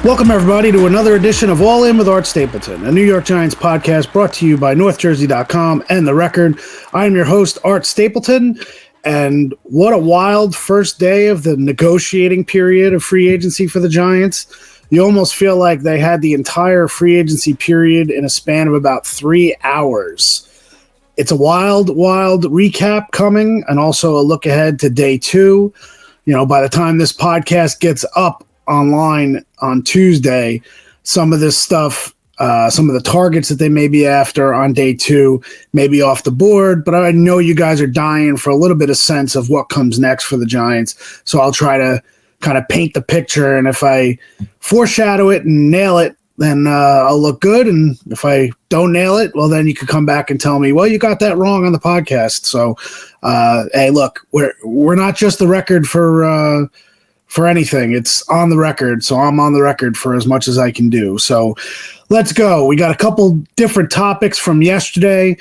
Welcome, everybody, to another edition of All In with Art Stapleton, a New York Giants podcast brought to you by NorthJersey.com and The Record. I am your host, Art Stapleton, and what a wild first day of the negotiating period of free agency for the Giants. You almost feel like they had the entire free agency period in a span of about 3 hours. It's a wild recap coming, and also a look ahead to day two. You know, by the time this podcast gets up online on Tuesday, some of this stuff, some of the targets that they may be after on day two may be off the board, but I know you guys are dying for a little bit of sense of what comes next for the Giants. So I'll try to kind of paint the picture, and if I foreshadow it and nail it, then I'll look good. And if I don't nail it, well, then you could come back and tell me, well, you got that wrong on the podcast. So, hey, look, we're not just the record for anything. It's on the record, so I'm on the record for as much as I can do. So let's go. We got a couple different topics from yesterday.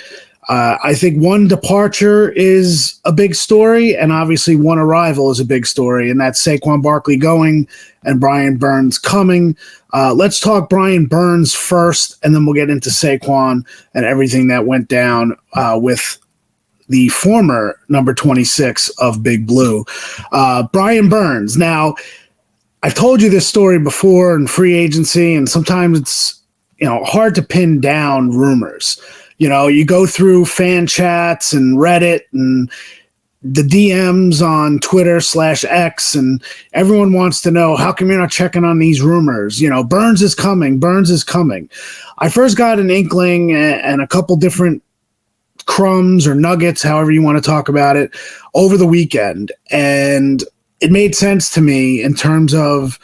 I think one departure is a big story, and obviously one arrival is a big story, and that's Saquon Barkley going and Brian Burns coming. Let's talk Brian Burns first, and then we'll get into Saquon and everything that went down with the former number 26 of Big Blue, Brian Burns. Now, I've told you this story before in free agency, and sometimes it's hard to pin down rumors. You go through fan chats and Reddit and the DMs on Twitter/X, and everyone wants to know, how come you're not checking on these rumors? Burns is coming. Burns is coming. I first got an inkling and a couple different crumbs or nuggets, however you want to talk about it, over the weekend. And it made sense to me in terms of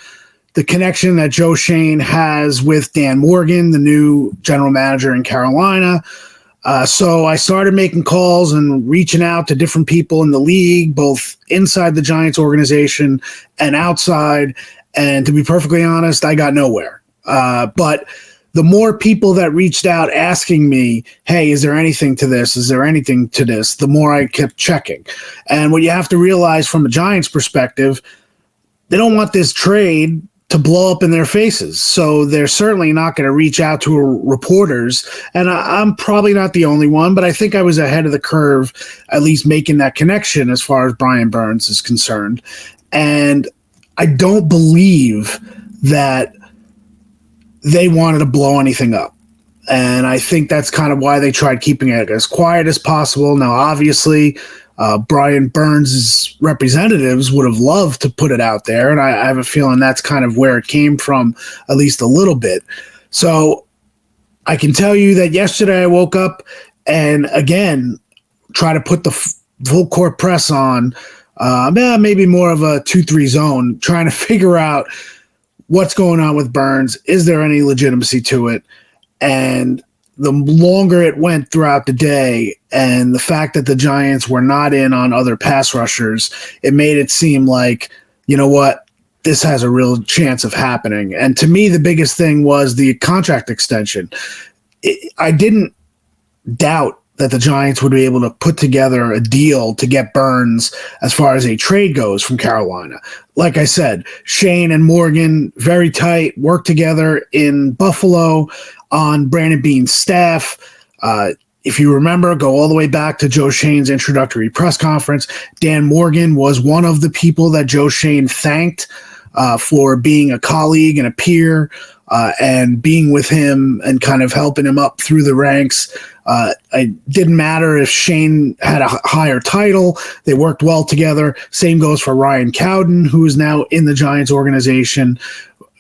the connection that Joe Schoen has with Dan Morgan, the new general manager in Carolina. So I started making calls and reaching out to different people in the league, both inside the Giants organization and outside. And to be perfectly honest, I got nowhere. But the more people that reached out asking me, hey, is there anything to this? Is there anything to this? The more I kept checking. And what you have to realize from a Giants perspective, they don't want this trade to blow up in their faces. So they're certainly not going to reach out to reporters. And I'm probably not the only one, but I think I was ahead of the curve, at least making that connection as far as Brian Burns is concerned. And I don't believe that they wanted to blow anything up. And I think that's kind of why they tried keeping it as quiet as possible. Now, obviously, Brian Burns' representatives would have loved to put it out there, and I have a feeling that's kind of where it came from, at least a little bit. So I can tell you that yesterday I woke up and, again, try to put the full court press on, maybe more of a 2-3 zone, trying to figure out what's going on with Burns. Is there any legitimacy to it? And the longer it went throughout the day, and the fact that the Giants were not in on other pass rushers, it made it seem like, you know what, this has a real chance of happening. And to me, the biggest thing was the contract extension. I didn't doubt that the Giants would be able to put together a deal to get Burns as far as a trade goes from Carolina. Like I said, Schoen and Morgan, very tight, work together in Buffalo on Brandon Beane's staff. If you remember, go all the way back to Joe Schoen's introductory press conference. Dan Morgan was one of the people that Joe Schoen thanked for being a colleague and a peer and being with him and kind of helping him up through the ranks. It didn't matter if Schoen had a higher title. They worked well together. Same goes for Ryan Cowden, who is now in the Giants organization.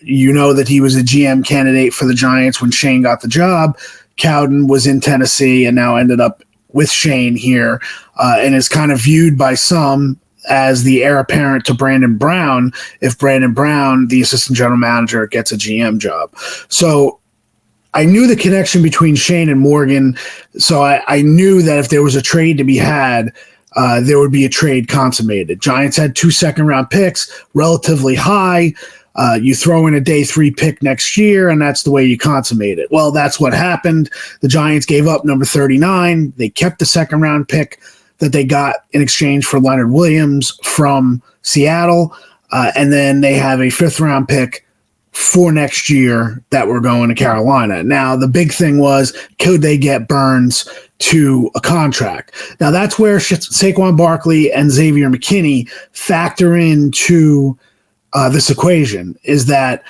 You know that he was a GM candidate for the Giants when Schoen got the job. Cowden was in Tennessee and now ended up with Schoen here and is kind of viewed by some as the heir apparent to Brandon Brown if Brandon Brown, the assistant general manager, gets a GM job. So I knew the connection between Schoen and Morgan, so I knew that if there was a trade to be had, there would be a trade consummated. Giants had 2 second-round picks, relatively high. You throw in a day 3 pick next year, and that's the way you consummate it. Well, that's what happened. The Giants gave up number 39. They kept the second-round pick that they got in exchange for Leonard Williams from Seattle, and then they have a 5th-round pick for next year that were going to Carolina. Now, the big thing was, could they get Burns to a contract? Now, that's where Saquon Barkley and Xavier McKinney factor into this equation, is that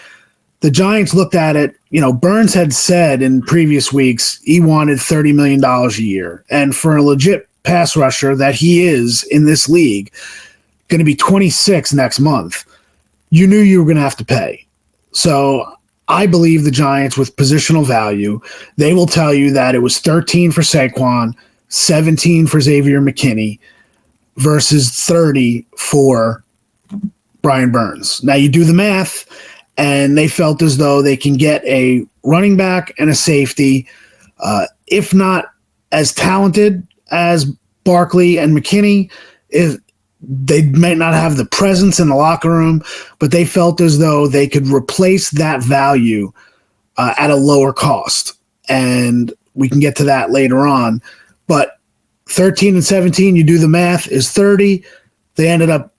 the Giants looked at it. Burns had said in previous weeks he wanted $30 million a year. And for a legit pass rusher that he is in this league, going to be 26 next month, you knew you were going to have to pay. So I believe the Giants, with positional value, they will tell you that it was 13 for Saquon, 17 for Xavier McKinney versus 30 for Brian Burns. Now you do the math, and they felt as though they can get a running back and a safety, if not as talented as Barkley and McKinney. They might not have the presence in the locker room, but they felt as though they could replace that value at a lower cost. And we can get to that later on. But 13 and 17, you do the math, is 30. They ended up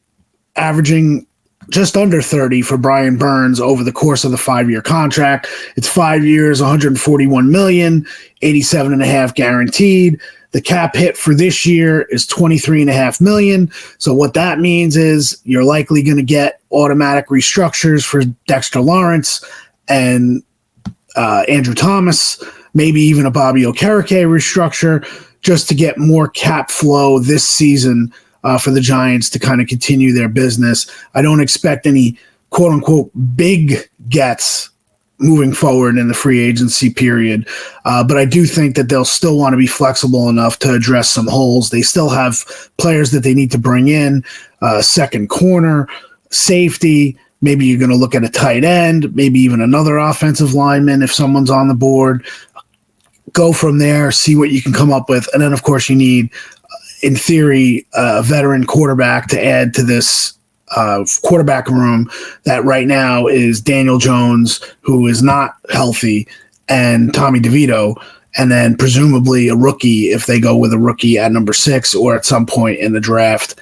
averaging just under 30 for Brian Burns over the course of the 5-year contract. It's 5 years, $141 million, $87.5 guaranteed. The cap hit for this year is $23.5 million. So what that means is you're likely going to get automatic restructures for Dexter Lawrence and Andrew Thomas, maybe even a Bobby Okereke restructure, just to get more cap flow this season for the Giants to kind of continue their business. I don't expect any quote-unquote big gets moving forward in the free agency period. But I do think that they'll still want to be flexible enough to address some holes. They still have players that they need to bring in, second corner, safety. Maybe you're going to look at a tight end, maybe even another offensive lineman if someone's on the board. Go from there, see what you can come up with. And then, of course, you need, in theory, a veteran quarterback to add to this quarterback room that right now is Daniel Jones, who is not healthy, and Tommy DeVito, and then presumably a rookie if they go with a rookie at number 6 or at some point in the draft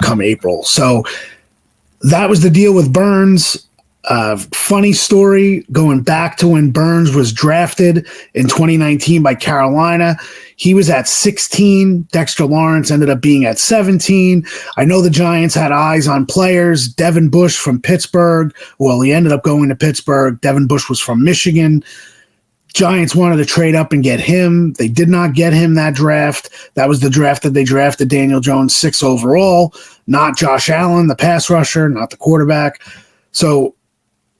come April. So that was the deal with Burns. Funny story, going back to when Burns was drafted in 2019 by Carolina. He was at 16. Dexter Lawrence ended up being at 17. I know the Giants had eyes on players. Devin Bush from Pittsburgh. Well, he ended up going to Pittsburgh. Devin Bush was from Michigan. Giants wanted to trade up and get him. They did not get him that draft. That was the draft that they drafted Daniel Jones 6 overall, not Josh Allen, the pass rusher, not the quarterback. So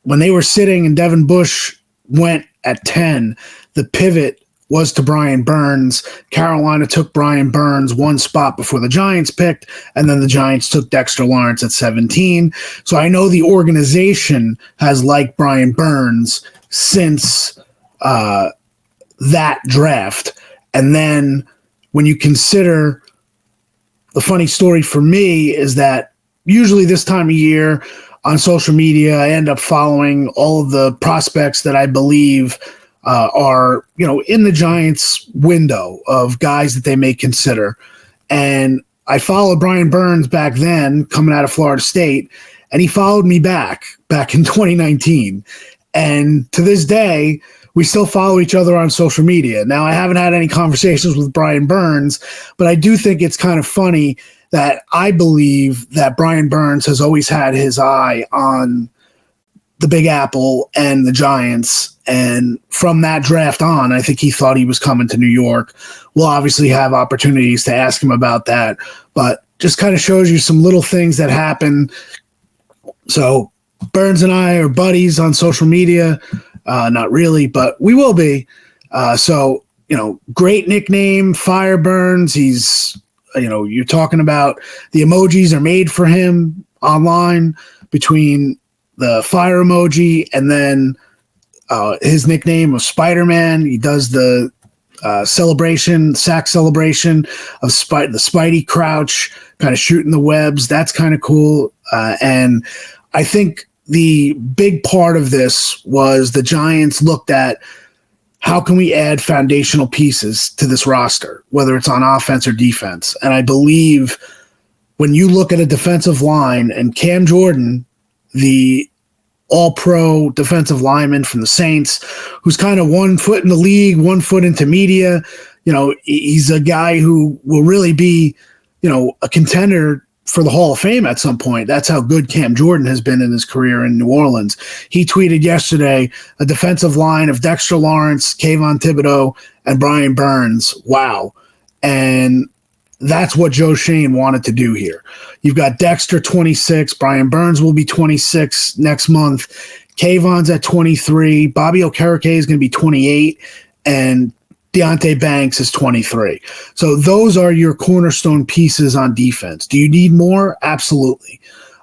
when they were sitting and Devin Bush went at 10, the pivot was to Brian Burns. Carolina took Brian Burns one spot before the Giants picked, and then the Giants took Dexter Lawrence at 17. So I know the organization has liked Brian Burns since that draft. And then when you consider, the funny story for me is that usually this time of year on social media, I end up following all of the prospects that I believe are, in the Giants window of guys that they may consider. And I followed Brian Burns back then, coming out of Florida State, and he followed me back in 2019. And to this day, we still follow each other on social media. Now, I haven't had any conversations with Brian Burns, but I do think it's kind of funny that I believe that Brian Burns has always had his eye on the Big Apple and the Giants. And from that draft on, I think he thought he was coming to New York. We'll obviously have opportunities to ask him about that, but just kind of shows you some little things that happen. So Burns and I are buddies on social media. Not really, but we will be. So, great nickname, Fire Burns. He's, you're talking about the emojis are made for him online, between the fire emoji and then his nickname of Spider-Man. He does the sack celebration of the Spidey crouch, kind of shooting the webs. That's kind of cool. And I think the big part of this was the Giants looked at, how can we add foundational pieces to this roster, whether it's on offense or defense? And I believe when you look at a defensive line and Cam Jordan, the all-pro defensive lineman from the Saints, who's kind of 1 foot in the league, 1 foot into media. He's a guy who will really be, a contender for the Hall of Fame at some point. That's how good Cam Jordan has been in his career in New Orleans. He tweeted yesterday, a defensive line of Dexter Lawrence, Kayvon Thibodeau, and Brian Burns. Wow. And that's what Joe Schoen wanted to do here. You've got Dexter, 26. Brian Burns will be 26 next month. Kayvon's at 23. Bobby Okereke is going to be 28. And Deonte Banks is 23. So those are your cornerstone pieces on defense. Do you need more? Absolutely.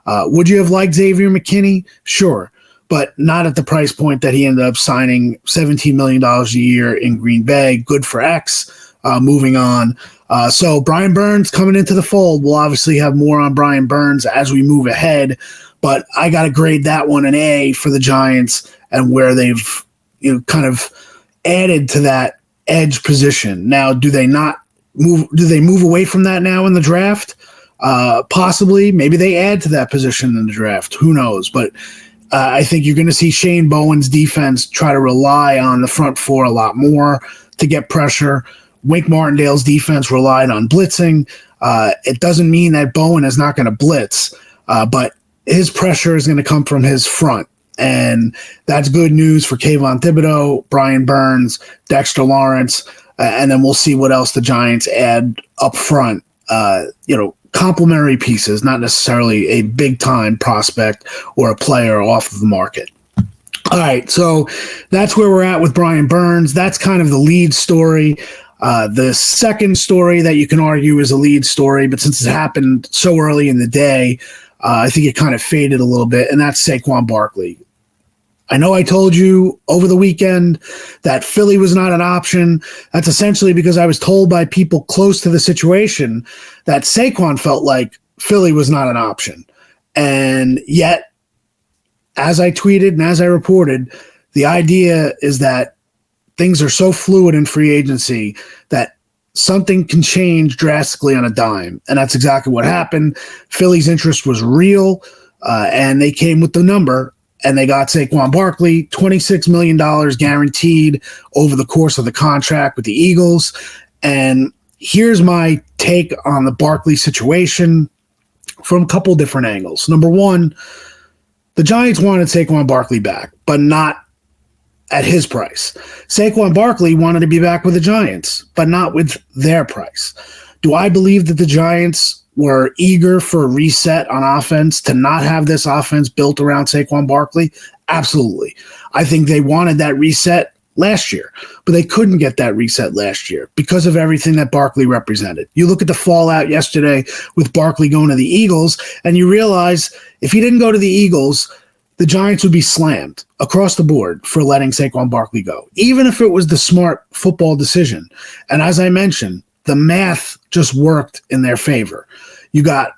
Would you have liked Xavier McKinney? Sure. But not at the price point that he ended up signing, $17 million a year in Green Bay. Good for X. Moving on. So Brian Burns coming into the fold. We'll obviously have more on Brian Burns as we move ahead, but I got to grade that one an A for the Giants and where they've kind of added to that edge position. Now, do they move away from that now in the draft? Possibly. Maybe they add to that position in the draft. Who knows? But I think you're going to see Shane Bowen's defense try to rely on the front four a lot more to get pressure. Wink Martindale's defense relied on blitzing. It doesn't mean that Bowen is not going to blitz, but his pressure is going to come from his front. And that's good news for Kayvon Thibodeau, Brian Burns, Dexter Lawrence, and then we'll see what else the Giants add up front. Complementary pieces, not necessarily a big-time prospect or a player off of the market. All right, so that's where we're at with Brian Burns. That's kind of the lead story. The second story that you can argue is a lead story, but since it happened so early in the day, I think it kind of faded a little bit, and that's Saquon Barkley. I know I told you over the weekend that Philly was not an option. That's essentially because I was told by people close to the situation that Saquon felt like Philly was not an option. And yet, as I tweeted and as I reported, the idea is that things are so fluid in free agency that something can change drastically on a dime. And that's exactly what happened. Philly's interest was real, and they came with the number, and they got Saquon Barkley, $26 million guaranteed over the course of the contract with the Eagles. And here's my take on the Barkley situation from a couple different angles. Number one, the Giants wanted Saquon Barkley back, but not at his price. Saquon Barkley wanted to be back with the Giants, but not with their price. Do I believe that the Giants were eager for a reset on offense to not have this offense built around Saquon Barkley? Absolutely. I think they wanted that reset last year, but they couldn't get that reset last year because of everything that Barkley represented. You look at the fallout yesterday with Barkley going to the Eagles, and you realize if he didn't go to the Eagles, the Giants would be slammed across the board for letting Saquon Barkley go, even if it was the smart football decision. And as I mentioned, the math just worked in their favor. You got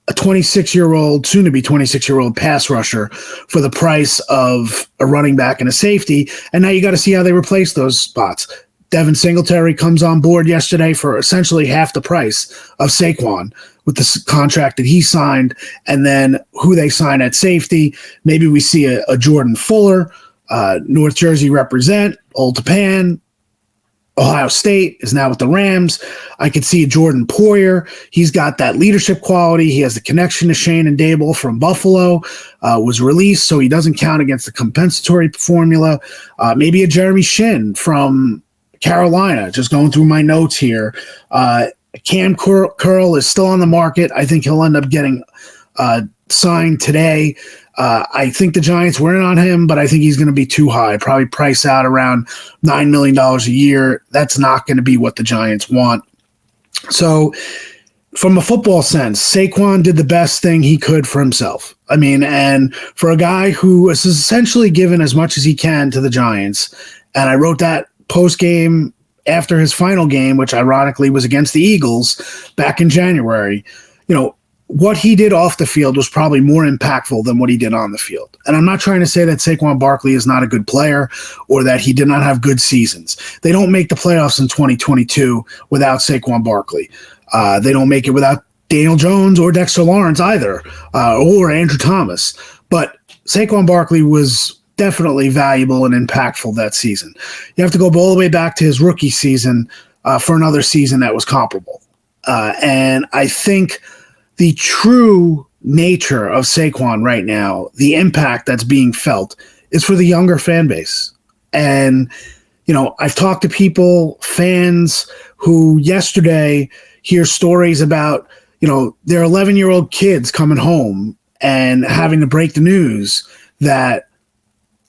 a 26-year-old, soon-to-be 26-year-old pass rusher for the price of a running back and a safety, and now you got to see how they replace those spots. Devin Singletary comes on board yesterday for essentially half the price of Saquon with the contract that he signed, and then who they sign at safety. Maybe we see a Jordan Fuller, North Jersey represent, Old Japan. Ohio State is now with the Rams. I could see Jordan Poyer. He's got that leadership quality. He has the connection to Shane and Dable from Buffalo, was released, so he doesn't count against the compensatory formula. Maybe a Jeremy Shin from Carolina, just going through my notes here. Cam Curl is still on the market. I think he'll end up getting signed today. I think the Giants were in on him, but I think he's going to be too high, probably price out around $9 million a year. That's not going to be what the Giants want. So from a football sense, Saquon did the best thing he could for himself. I mean, and for a guy who is essentially given as much as he can to the Giants, and I wrote that post-game after his final game, which ironically was against the Eagles back in January, what he did off the field was probably more impactful than what he did on the field. And I'm not trying to say that Saquon Barkley is not a good player or that he did not have good seasons. They don't make the playoffs in 2022 without Saquon Barkley. They don't make it without Daniel Jones or Dexter Lawrence either, or Andrew Thomas. But Saquon Barkley was definitely valuable and impactful that season. You have to go all the way back to his rookie season for another season that was comparable. And I think the true nature of Saquon right now, the impact that's being felt, is for the younger fan base. And, I've talked to people, fans, who yesterday hear stories about, their 11-year-old kids coming home and having to break the news that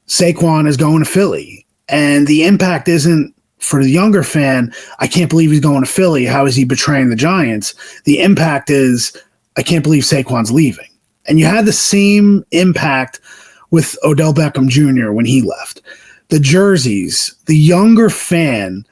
Saquon is going to Philly. And the impact isn't for the younger fan, I can't believe he's going to Philly. How is he betraying the Giants? The impact is, I can't believe Saquon's leaving. And you had the same impact with Odell Beckham Jr. when he left. The jerseys, the younger fan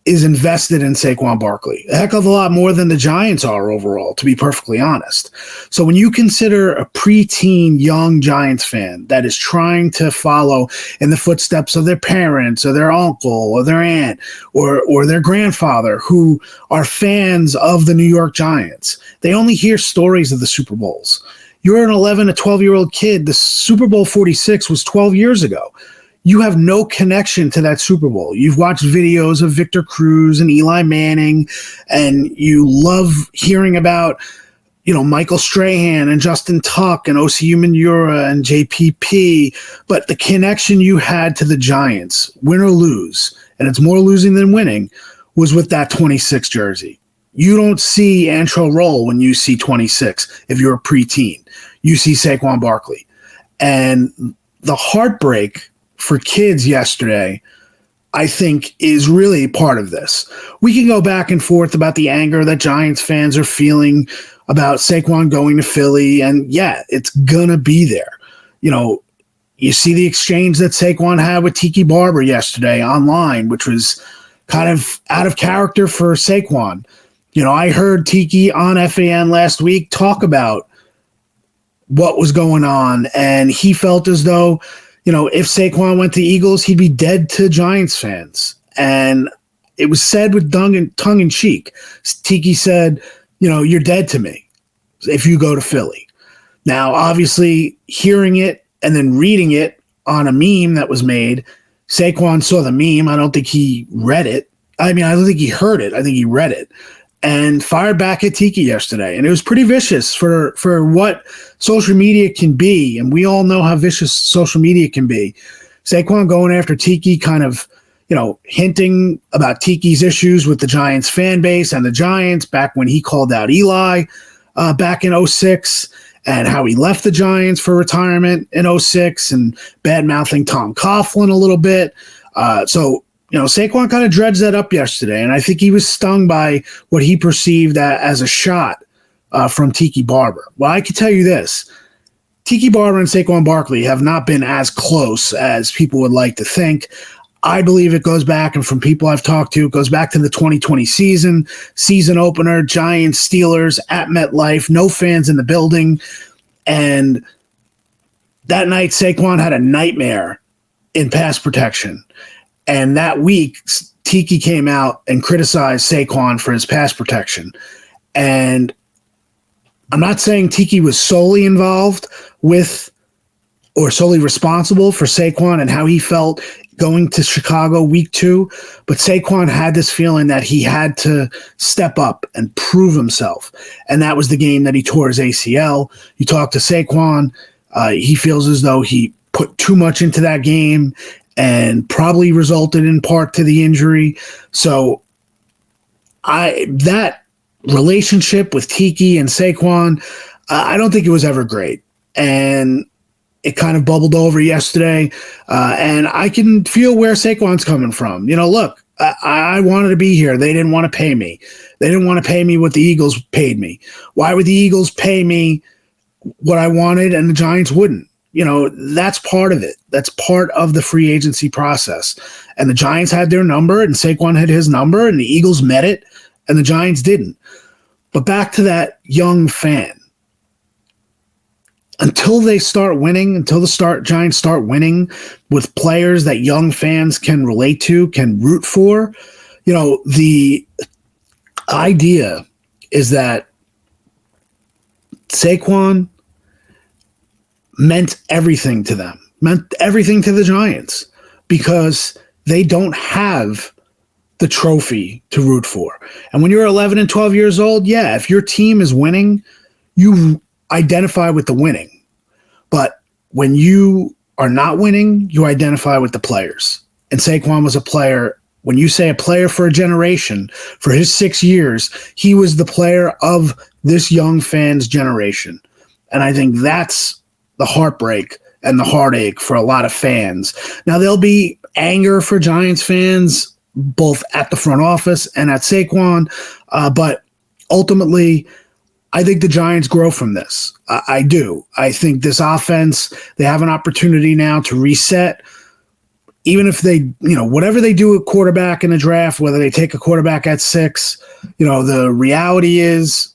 is invested in Saquon Barkley a heck of a lot more than the Giants are overall, to be perfectly honest. So when you consider a preteen young Giants fan that is trying to follow in the footsteps of their parents or their uncle or their aunt or their grandfather who are fans of the New York Giants, they only hear stories of the Super Bowls. You're an 11 to 12-year-old kid. The Super Bowl 46 was 12 years ago. You have no connection to that Super Bowl. You've watched videos of Victor Cruz and Eli Manning, and you love hearing about, Michael Strahan and Justin Tuck and Osi Umenyiora and JPP. But the connection you had to the Giants, win or lose, and it's more losing than winning, was with that 26 jersey. You don't see Antrel Roll when you see 26 if you're a preteen. You see Saquon Barkley. And the heartbreak for kids yesterday, I think, is really part of this. We can go back and forth about the anger that Giants fans are feeling about Saquon going to Philly, and yeah, it's gonna be there. You see the exchange that Saquon had with Tiki Barber yesterday online, which was kind of out of character for Saquon. I heard Tiki on FAN last week talk about what was going on, and he felt as though if Saquon went to the Eagles, he'd be dead to Giants fans. And it was said with tongue in cheek. Tiki said, you're dead to me if you go to Philly. Now, obviously, hearing it and then reading it on a meme that was made, Saquon saw the meme. I don't think he read it. I don't think he heard it. I think he read it. And fired back at Tiki yesterday. And it was pretty vicious for what social media can be. And we all know how vicious social media can be. Saquon going after Tiki, kind of, hinting about Tiki's issues with the Giants fan base and the Giants back when he called out Eli back in 2006, and how he left the Giants for retirement in 2006, and bad-mouthing Tom Coughlin a little bit. Saquon kind of dredged that up yesterday, and I think he was stung by what he perceived as a shot from Tiki Barber. Well, I can tell you this. Tiki Barber and Saquon Barkley have not been as close as people would like to think. I believe it goes back, and from people I've talked to, it goes back to the 2020 season opener, Giants, Steelers at MetLife, no fans in the building. And that night, Saquon had a nightmare in pass protection. And that week, Tiki came out and criticized Saquon for his pass protection. And I'm not saying Tiki was solely involved with or solely responsible for Saquon and how he felt going to Chicago week 2, but Saquon had this feeling that he had to step up and prove himself. And that was the game that he tore his ACL. You talk to Saquon, he feels as though he put too much into that game and probably resulted in part to the injury. So that relationship with Tiki and Saquon, I don't think it was ever great. And it kind of bubbled over yesterday. And I can feel where Saquon's coming from. Look, I wanted to be here. They didn't want to pay me. They didn't want to pay me what the Eagles paid me. Why would the Eagles pay me what I wanted and the Giants wouldn't? That's part of it. That's part of the free agency process. And the Giants had their number and Saquon had his number and the Eagles met it and the Giants didn't. But back to that young fan. Until they start winning, until the Giants start winning with players that young fans can relate to, can root for, the idea is that Saquon meant everything to them, meant everything to the Giants, because they don't have the trophy to root for. And when you're 11 and 12 years old, yeah, if your team is winning, you identify with the winning. But when you are not winning, you identify with the players. And Saquon was a player. When you say a player for a generation, for his 6 years, he was the player of this young fan's generation. And I think that's the heartbreak and the heartache for a lot of fans. Now, there'll be anger for Giants fans, both at the front office and at Saquon, but ultimately, I think the Giants grow from this. I do. I think this offense, they have an opportunity now to reset. Even if they, whatever they do at quarterback in the draft, whether they take a quarterback at 6, the reality is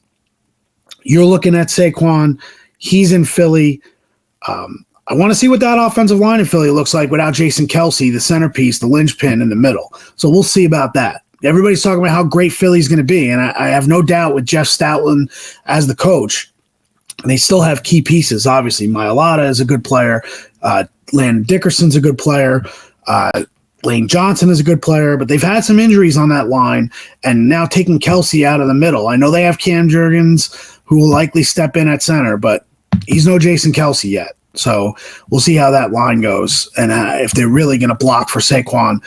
you're looking at Saquon. He's in Philly. I want to see what that offensive line in Philly looks like without Jason Kelce, the centerpiece, the linchpin in the middle. So we'll see about that. Everybody's talking about how great Philly's going to be, and I have no doubt with Jeff Stoutland as the coach. And they still have key pieces, obviously. Mailata is a good player. Landon Dickerson's a good player. Lane Johnson is a good player, but they've had some injuries on that line, and now taking Kelce out of the middle. I know they have Cam Jurgens, who will likely step in at center, but he's no Jason Kelce yet. So we'll see how that line goes, and if they're really going to block for Saquon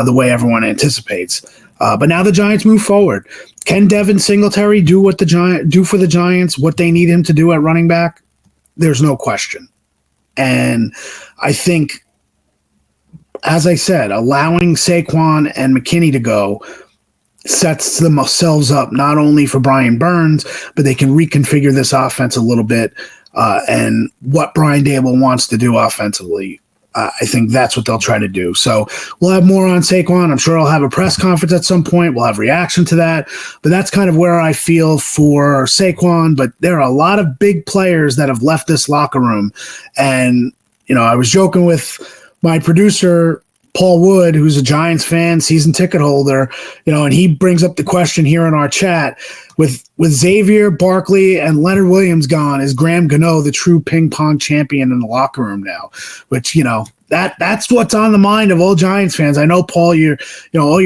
the way everyone anticipates. But now the Giants move forward. Can Devin Singletary do for the Giants what they need him to do at running back? There's no question. And I think, as I said, allowing Saquon and McKinney to go sets themselves up not only for Brian Burns, but they can reconfigure this offense a little bit. And what Brian Dable wants to do offensively, I think that's what they'll try to do. So we'll have more on Saquon. I'm sure I'll have a press conference at some point. We'll have reaction to that. But that's kind of where I feel for Saquon. But there are a lot of big players that have left this locker room. And, I was joking with my producer, Paul Wood, who's a Giants fan, season ticket holder, and he brings up the question here in our chat with Xavier, Barkley, and Leonard Williams gone, is Graham Gano the true ping pong champion in the locker room now? Which, that's what's on the mind of all Giants fans. I know, Paul, all your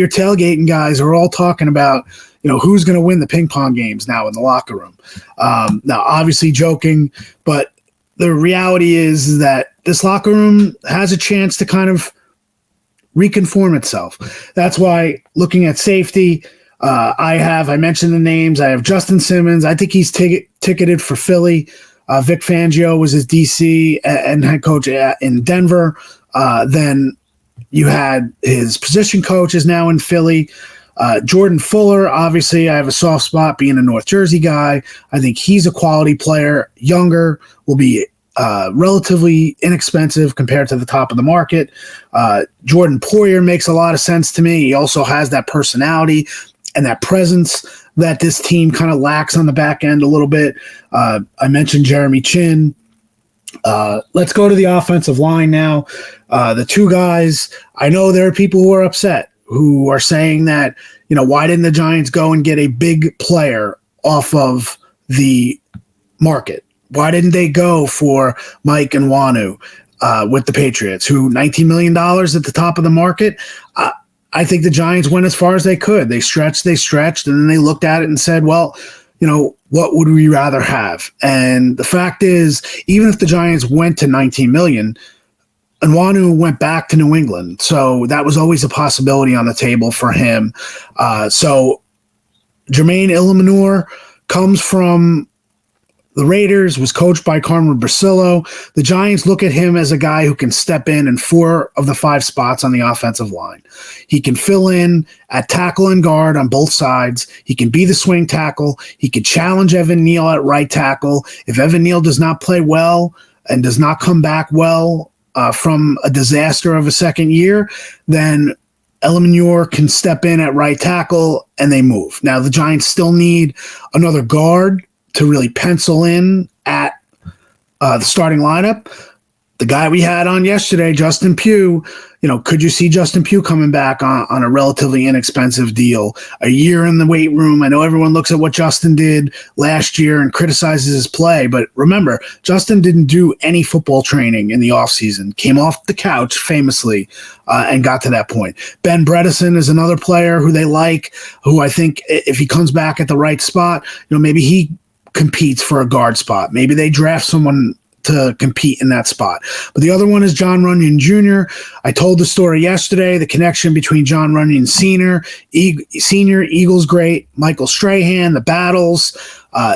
tailgating guys are all talking about, who's going to win the ping pong games now in the locker room. Now, obviously joking, but the reality is that this locker room has a chance to kind of reconform itself. That's why, looking at safety, I mentioned the names. I have Justin Simmons. I think he's ticketed for Philly. Vic Fangio was his DC and head coach in Denver. Then you had his position coach is now in Philly. Jordan Fuller, obviously, I have a soft spot being a North Jersey guy. I think he's a quality player, younger, will be relatively inexpensive compared to the top of the market. Jordan Poyer makes a lot of sense to me. He also has that personality and that presence that this team kind of lacks on the back end a little bit. I mentioned Jeremy Chin. Let's go to the offensive line now. The two guys, I know there are people who are upset, who are saying that, why didn't the Giants go and get a big player off of the market? Why didn't they go for Mike Nwanu with the Patriots, who $19 million at the top of the market? I think the Giants went as far as they could. They stretched, and then they looked at it and said, well, what would we rather have? And the fact is, even if the Giants went to $19 million, Nwanu went back to New England. So that was always a possibility on the table for him. So Jermaine Illuminor comes from the Raiders, was coached by Carmen Brasillo. The Giants look at him as a guy who can step in 4 of the 5 spots on the offensive line. He can fill in at tackle and guard on both sides. He can be the swing tackle. He can challenge Evan Neal at right tackle. If Evan Neal does not play well and does not come back well from a disaster of a second year, then Illuminor can step in at right tackle and they move. Now, the Giants still need another guard to really pencil in at the starting lineup. the guy we had on yesterday, Justin Pugh, could you see Justin Pugh coming back on a relatively inexpensive deal? A year in the weight room. I know everyone looks at what Justin did last year and criticizes his play, but remember, Justin didn't do any football training in the offseason, came off the couch famously and got to that point. Ben Bredesen is another player who they like, who I think if he comes back at the right spot, maybe he competes for a guard spot. Maybe they draft someone to compete in that spot. But the other one is John Runyon Jr. I told the story yesterday, the connection between John Runyon Sr., Eagles great, Michael Strahan, the battles.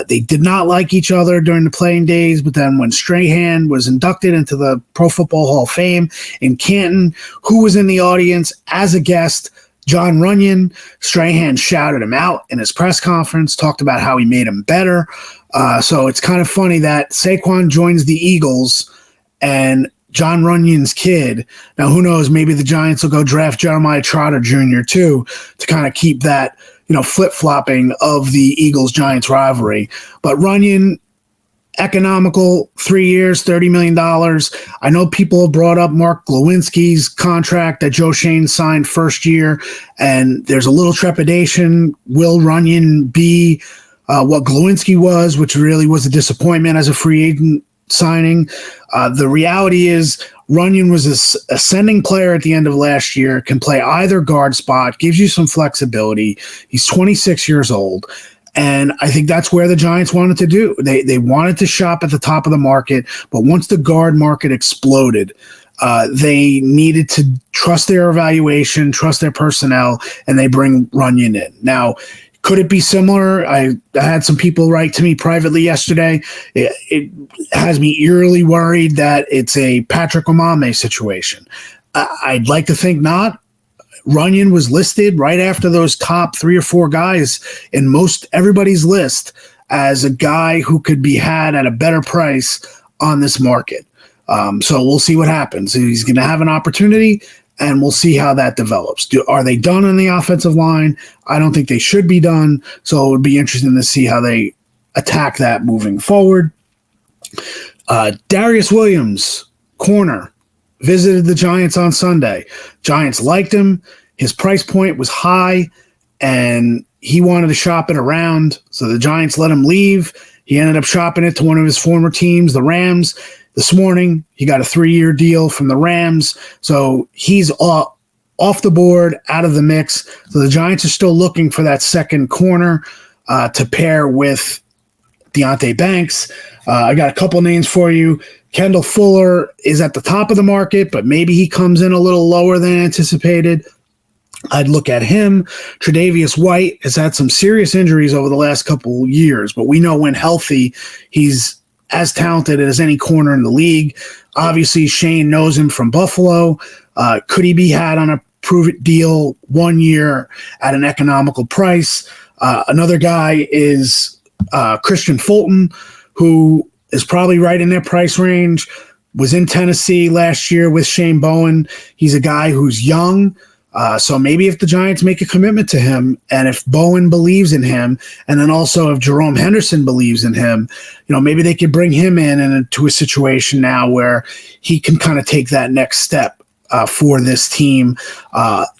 They did not like each other during the playing days, but then when Strahan was inducted into the Pro Football Hall of Fame in Canton, who was in the audience as a guest? John Runyon. Strahan shouted him out in his press conference, talked about how he made him better. So it's kind of funny that Saquon joins the Eagles and John Runyon's kid. Now, who knows? Maybe the Giants will go draft Jeremiah Trotter Jr. too to kind of keep that, flip-flopping of the Eagles-Giants rivalry. But Runyon, economical, 3 years, $30 million. I know people have brought up Mark Glowinski's contract that Joe Shane signed first year, and there's a little trepidation. Will Runyon be what Glowinski was, which really was a disappointment as a free agent signing? The reality is Runyon was an ascending player at the end of last year, can play either guard spot, gives you some flexibility. He's 26 years old. And I think that's where the Giants wanted to do. They wanted to shop at the top of the market, but once the guard market exploded, they needed to trust their evaluation, trust their personnel, and they bring Runyon in. Now, could it be similar? I had some people write to me privately yesterday. It has me eerily worried that it's a Patrick Omameh situation. I'd like to think not. Runyon was listed right after those top 3 or 4 guys in most everybody's list as a guy who could be had at a better price on this market. So we'll see what happens. He's going to have an opportunity, and we'll see how that develops. Are they done on the offensive line? I don't think they should be done, so it would be interesting to see how they attack that moving forward. Darius Williams, corner, visited the Giants on Sunday. Giants liked him. His price point was high, and he wanted to shop it around, so the Giants let him leave. He ended up shopping it to one of his former teams, the Rams. This morning, he got a 3-year deal from the Rams, so he's off the board, out of the mix. So the Giants are still looking for that second corner to pair with Deonte Banks. I got a couple names for you. Kendall Fuller is at the top of the market, but maybe he comes in a little lower than anticipated. I'd look at him. Tre'Davious White has had some serious injuries over the last couple years, but we know when healthy, he's as talented as any corner in the league. Obviously, Shane knows him from Buffalo. Could he be had on a prove-it deal 1 year at an economical price? Another guy is Christian Fulton, who is probably right in their price range, was in Tennessee last year with Shane Bowen. He's a guy who's young. So maybe if the Giants make a commitment to him, and if Bowen believes in him, and then also if Jerome Henderson believes in him, maybe they could bring him in and into a situation now where he can kind of take that next step for this team.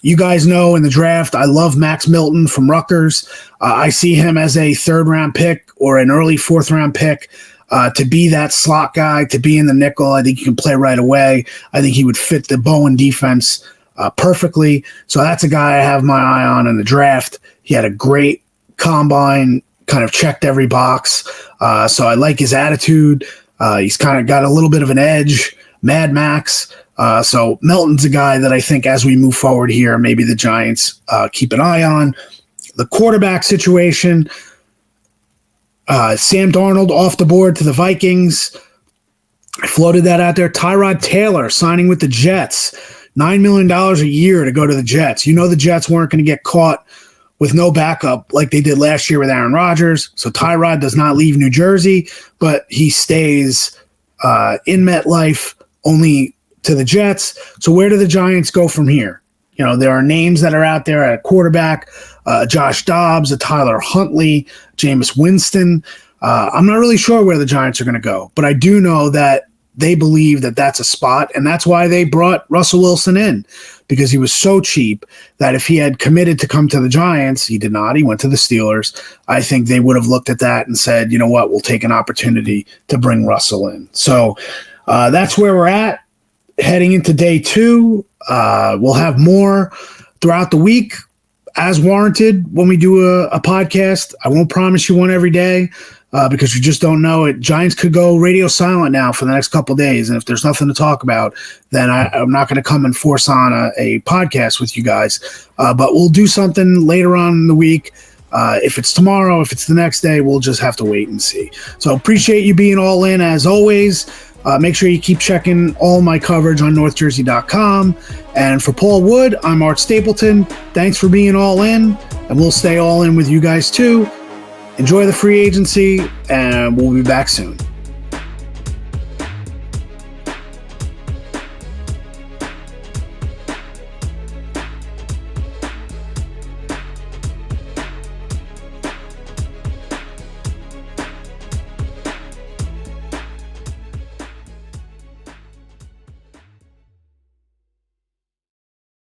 You guys know in the draft, I love Max Milton from Rutgers. I see him as a 3rd-round pick or an early 4th-round pick. To be that slot guy, to be in the nickel. I think he can play right away. I think he would fit the Bowen defense perfectly. So that's a guy I have my eye on in the draft. He had a great combine, kind of checked every box. So I like his attitude. He's kind of got a little bit of an edge, Mad Max. So Melton's a guy that I think as we move forward here, maybe the Giants keep an eye on. The quarterback situation, Sam Darnold off the board to the Vikings. I floated that out there. Tyrod Taylor signing with the Jets. $9 million a year to go to the Jets. The Jets weren't going to get caught with no backup like they did last year with Aaron Rodgers. So Tyrod does not leave New Jersey, but he stays in MetLife only to the Jets. So where do the Giants go from here? There are names that are out there at quarterback, Josh Dobbs, Tyler Huntley, Jameis Winston. I'm not really sure where the Giants are going to go, but I do know that they believe that that's a spot, and that's why they brought Russell Wilson in, because he was so cheap that if he had committed to come to the Giants, he did not. He went to the Steelers. I think they would have looked at that and said, you know what, we'll take an opportunity to bring Russell in. So that's where we're at heading into day 2. We'll have more throughout the week as warranted when we do a podcast. I won't promise you one every day because you just don't know it. Giants could go radio silent now for the next couple of days, and if there's nothing to talk about, then I'm not going to come and force on a podcast with you guys. But we'll do something later on in the week. If it's tomorrow, if it's the next day, we'll just have to wait and see. So appreciate you being all in as always. Make sure you keep checking all my coverage on NorthJersey.com. And for Paul Wood, I'm Art Stapleton. Thanks for being all in, and we'll stay all in with you guys too. Enjoy the free agency, and we'll be back soon.